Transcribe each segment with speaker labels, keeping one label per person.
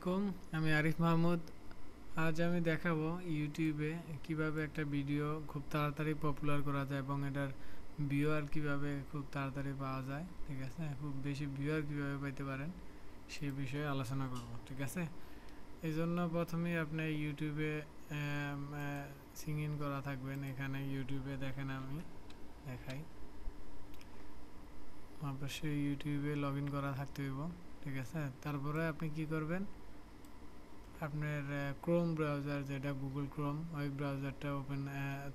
Speaker 1: আলাইকুম, আমি আরিফ মাহমুদ। আজ আমি দেখাবো ইউটিউবে কিভাবে একটা ভিডিও খুব তাড়াতাড়ি পপুলার করা যায় এবং এটার ভিউয়ার কিভাবে খুব তাড়াতাড়ি পাওয়া যায়। ঠিক আছে, খুব বেশি ভিউয়ার কিভাবে পাইতে পারেন সেই বিষয়ে আলোচনা করব। ঠিক আছে, এই জন্য প্রথমেই আপনি ইউটিউবে সিং ইন করা থাকবেন। এখানে ইউটিউবে দেখেন, আমি দেখাই, অবশ্যই ইউটিউবে লগ ইন করা থাকতে হইব। ঠিক আছে, তারপরে আপনি কি করবেন, আপনার ক্রোম ব্রাউজার, যেটা গুগল ক্রোম, ওই ব্রাউজারটা ওপেন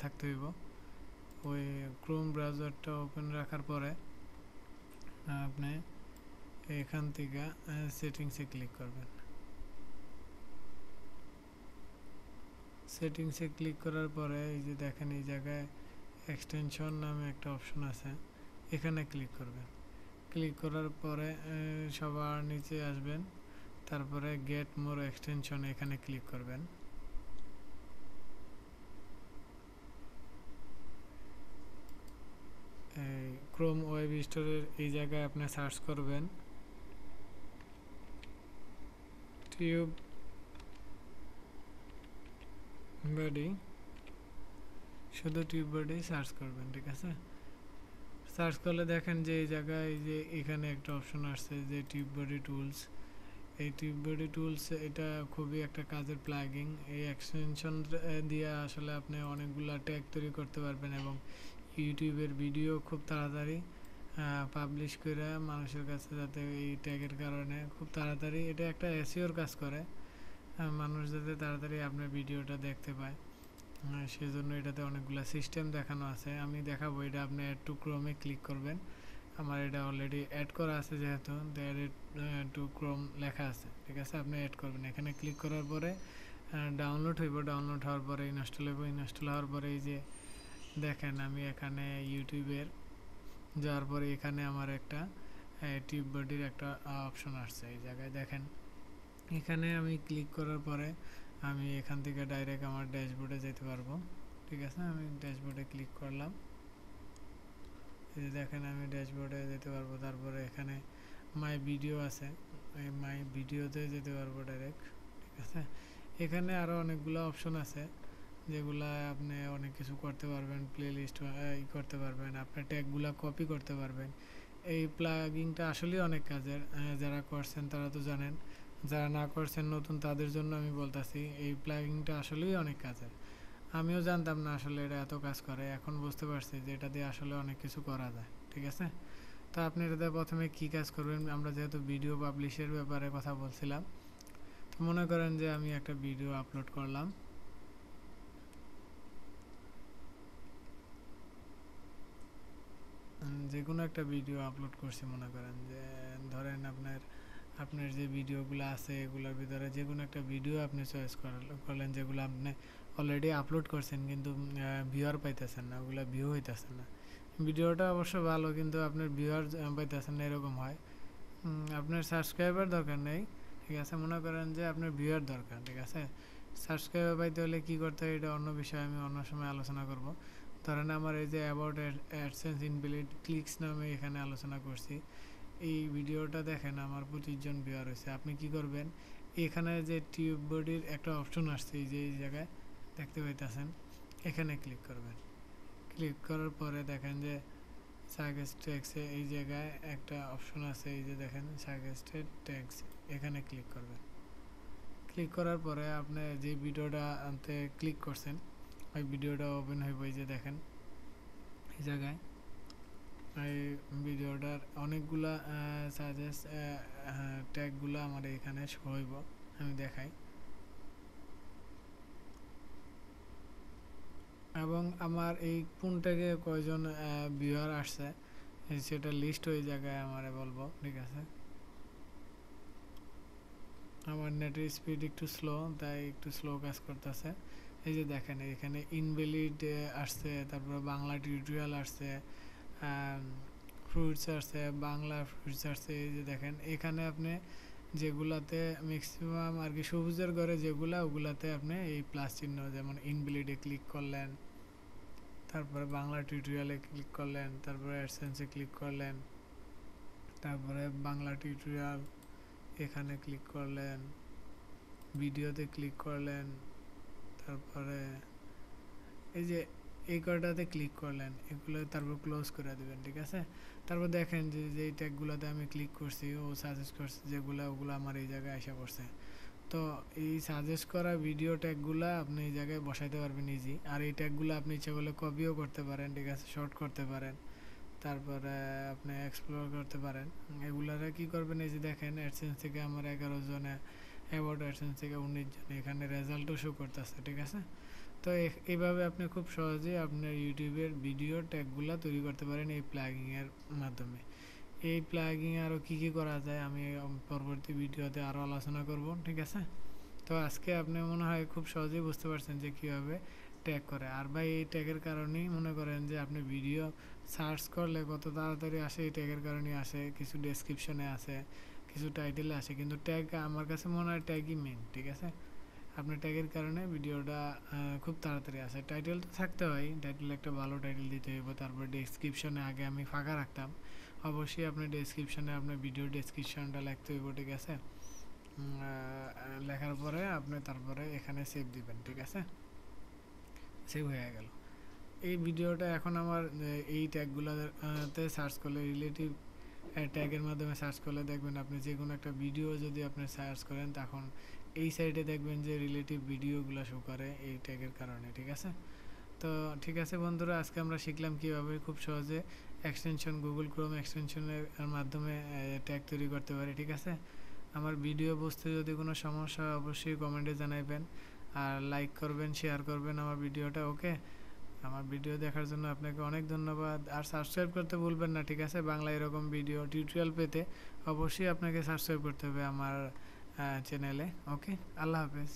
Speaker 1: থাকতে হইব। ওই ক্রোম ব্রাউজারটা ওপেন রাখার পরে আপনি এখান থেকে সেটিংসে ক্লিক করবেন। সেটিংসে ক্লিক করার পরে এই যে দেখেন, এই জায়গায় এক্সটেনশন নামে একটা অপশন আছে, এখানে ক্লিক করবেন। ক্লিক করার পরে সবার নিচে আসবেন, তারপরে গেট মোর এক্সটেনশন, এখানে ক্লিক করবেন। ক্রোম ওয়েব স্টোরের এই জায়গায় আপনি সার্চ করবেন টিউব বডি, শুধু টিউব বডি সার্চ করবেন। ঠিক আছে, সার্চ করলে দেখেন যে এই জায়গায় যে এখানে একটা অপশন আসছে যে টিউব বডি টুলস। এই টিউব বডি টুলস এটা খুবই একটা কাজের প্লাগিং। এই এক্সটেনশন দিয়ে আসলে আপনি অনেকগুলো ট্যাগ তৈরি করতে পারবেন এবং ইউটিউবের ভিডিও খুব তাড়াতাড়ি পাবলিশ করে মানুষের কাছে, যাতে এই ট্যাগের কারণে খুব তাড়াতাড়ি এটা একটা এসইওর কাজ করে, মানুষ যাতে তাড়াতাড়ি আপনার ভিডিওটা দেখতে পায়। সেজন্য এটাতে অনেকগুলো সিস্টেম দেখানো আছে, আমি দেখাবো। এটা আপনি অ্যাড টু ক্রোমে ক্লিক করবেন। আমার এটা অলরেডি অ্যাড করা আছে, যেহেতু অ্যাড টু ক্রোম লেখা আছে। ঠিক আছে, আপনি অ্যাড করবেন। এখানে ক্লিক করার পরে ডাউনলোড হইব, ডাউনলোড হওয়ার পরে ইনস্টল হইব। ইনস্টল হওয়ার পরে এই যে দেখেন, আমি এখানে ইউটিউবের যাওয়ার পরে এখানে আমার একটা টিউব বডির একটা অপশন আসছে। এই জায়গায় দেখেন, এখানে আমি ক্লিক করার পরে আমি এখান থেকে ডাইরেক্ট আমার ড্যাশবোর্ডে যেতে পারবো। ঠিক আছে, আমি ড্যাশবোর্ডে ক্লিক করলাম। এই যে দেখেন, আমি ড্যাশবোর্ডে যেতে পারবো। তারপরে এখানে মাই ভিডিও আছে, এই মাই ভিডিওতে যেতে পারবো ডাইরেক্ট। ঠিক আছে, এখানে আরও অনেকগুলো অপশন আছে যেগুলা আপনি অনেক কিছু করতে পারবেন। প্লে লিস্ট করতে পারবেন, আপনার ট্যাগগুলা কপি করতে পারবেন। এই প্লাগিংটা আসলেই অনেক কাজের, যারা করছেন তারা তো জানেন, যারা না করছেন নতুন তাদের জন্য আমি বলতাছি, এই প্লাগিংটা আসলেই অনেক কাজের। আমিও জানতাম না আসলে এটা এত কাজ করে, এখন বুঝতে পারছি যে এটা দিয়ে আসলে অনেক কিছু করা যায়। ঠিক আছে, তো আপনি এটাতে প্রথমে কি কাজ করবেন, আমরা যেহেতু ভিডিও পাবলিশের ব্যাপারে কথা বলছিলাম, তো মনে করেন যে আমি একটা ভিডিও আপলোড করলাম। যে কোনো একটা ভিডিও আপলোড করছি, মনে করেন যে ধরেন আপনার যে ভিডিওগুলো আছে এগুলোর ভিতরে যে কোনো একটা ভিডিও আপনি চয়েস করলেন, যেগুলো আপনি অলরেডি আপলোড করছেন কিন্তু ভিউয়ার পাইতেছেন না, ওগুলো ভিউ হইতেছে না। ভিডিওটা অবশ্য ভালো কিন্তু আপনার ভিউয়ার পাইতেছেন না, এরকম হয়। আপনার সাবস্ক্রাইবার দরকার নেই। ঠিক আছে, মনে করেন যে আপনার ভিউয়ার দরকার। ঠিক আছে, সাবস্ক্রাইবার পাইতে হলে কী করতে হয়, এটা অন্য বিষয়ে আমি অন্য সময় আলোচনা করব। ধরেন আমার এই যে অ্যাবাউট অ্যাডসেন্স ইনভ্যালিড ক্লিকস নামে এখানে আলোচনা করছি, এই ভিডিওটা দেখেন আমার 25 জন ভিউয়ার হয়েছে। আপনি কি করবেন, এখানে যে টিউব বডির একটা অপশন আসছে, এই যে এই জায়গায় দেখতে পাইতেছেন, এখানে ক্লিক করবেন। ক্লিক করার পরে দেখেন যে সাজেস্ট ট্যাক্সে এই জায়গায় একটা অপশন আছে, এই যে দেখেন সাজেস্টেড ট্যাক্স, এখানে ক্লিক করবেন। ক্লিক করার পরে আপনি যে ভিডিওটা আনতে ক্লিক করছেন ওই ভিডিওটা ওপেন হইব। এই যে দেখেন এই জায়গায় এই ভিডিওটার অনেকগুলা সাজেস্ট ট্যাগগুলো আমার এখানে শো হইব, আমি দেখাই। এবং আমার এই কোন ট্যাগে কয়জন ভিউয়ার আসছে সেটা লিস্ট ওই জায়গায় আমারে বলবো। ঠিক আছে, আমার নেটের স্পিড একটু স্লো, তাই একটু স্লো কাজ করতেছে। এই যে দেখেন, এখানে ইনভ্যালিড আসছে, তারপরে বাংলা টিউটোরিয়াল আসছে, ফ্রুটস আসছে, বাংলা ফ্রুটস আসছে। এই যে দেখেন, এখানে আপনি যেগুলাতে ম্যাক্সিমাম আর কি সবুজের ঘরে যেগুলা, ওগুলাতে আপনি এই প্লাস চিহ্ন, যেমন ইনভ্যালিডে ক্লিক করলেন, তারপরে বাংলা টিউটোরিয়ালে ক্লিক করলেন, তারপরে অ্যাডসেন্সে ক্লিক করলেন, তারপরে বাংলা টিউটোরিয়াল এখানে ক্লিক করলেন, ভিডিওতে ক্লিক করলেন, তারপরে এই যে এই কয়টাতে ক্লিক করলেন, এগুলো তারপর ক্লোজ করে দিবেন, ঠিক আছে। তারপর দেখেন যে যেই ট্যাগগুলোতে আমি ক্লিক করছি ও সাজেস্ট করছে যেগুলো, ওগুলো আমার এই জায়গায় এসে পড়ছে। তো এই সাজেস্ট করা ভিডিও ট্যাগগুলো আপনি এই জায়গায় বসাইতে পারবেন ইজি। আর এই ট্যাগগুলো আপনি ইচ্ছা করলে কপিও করতে পারেন, ঠিক আছে, শর্ট করতে পারেন, তারপরে আপনি এক্সপ্লোর করতে পারেন। এগুলারে কি করবেন, এই যে দেখেন অ্যাডসেন্স থেকে আমার 11 জনে, অ্যাবাউট অ্যাডসেন্স থেকে 19 জনে, এখানে রেজাল্টও শো করতেছে, ঠিক আছে। তো এইভাবে আপনি খুব সহজেই আপনার ইউটিউবের ভিডিও ট্যাগগুলো তৈরি করতে পারেন এই প্লাগিংয়ের মাধ্যমে। এই প্লাগিং আরও কী কী করা যায় আমি পরবর্তী ভিডিওতে আরও আলোচনা করব, ঠিক আছে। তো আজকে আপনি মনে হয় খুব সহজেই বুঝতে পারছেন যে কীভাবে ট্যাগ করে। আর ভাই এই ট্যাগের কারণেই মনে করেন যে আপনি ভিডিও সার্চ করলে কত তাড়াতাড়ি আসে, এই ট্যাগের কারণেই আসে। কিছু ডেসক্রিপশনে আসে, কিছু টাইটেলে আসে, কিন্তু ট্যাগ আমার কাছে মনে হয় ট্যাগই মেন, ঠিক আছে। আপনার ট্যাগের কারণে ভিডিওটা খুব তাড়াতাড়ি আসে। টাইটেল তো থাকতে হয়, টাইটেল একটা ভালো টাইটেল দিতে হইব। তারপর ডেসক্রিপশনে আগে আমি ফাঁকা রাখতাম, অবশ্যই আপনি ডেসক্রিপশনে আপনার ভিডিও ডেসক্রিপশনটা লিখতে হইব, ঠিক আছে। লেখার পরে আপনি তারপরে এখানে সেভ দিবেন, ঠিক আছে। সেভ হয়ে গেল এই ভিডিওটা। এখন আমার এই ট্যাগগুলোতে সার্চ করলে, রিলেটিভ ট্যাগের মাধ্যমে সার্চ করলে দেখবেন আপনি যে কোনো একটা ভিডিও যদি আপনি সার্চ করেন, তখন এই সাইডে দেখবেন যে রিলেটিভ ভিডিওগুলো শো করে এই ট্যাগের কারণে, ঠিক আছে। তো ঠিক আছে বন্ধুরা, আজকে আমরা শিখলাম কীভাবে খুব সহজে এক্সটেনশন, গুগল ক্রোম এক্সটেনশনের মাধ্যমে ট্যাগ তৈরি করতে পারি, ঠিক আছে। আমার ভিডিও বুঝতে যদি কোনো সমস্যা হয় অবশ্যই কমেন্টে জানাবেন, আর লাইক করবেন, শেয়ার করবেন আমার ভিডিওটা, ওকে। আমার ভিডিও দেখার জন্য আপনাকে অনেক ধন্যবাদ। আর সাবস্ক্রাইব করতে ভুলবেন না, ঠিক আছে। বাংলা এরকম ভিডিও টিউটোরিয়াল পেতে অবশ্যই আপনাকে সাবস্ক্রাইব করতে হবে আমার চ্যানেলে, ওকে। আল্লাহ হাফেজ।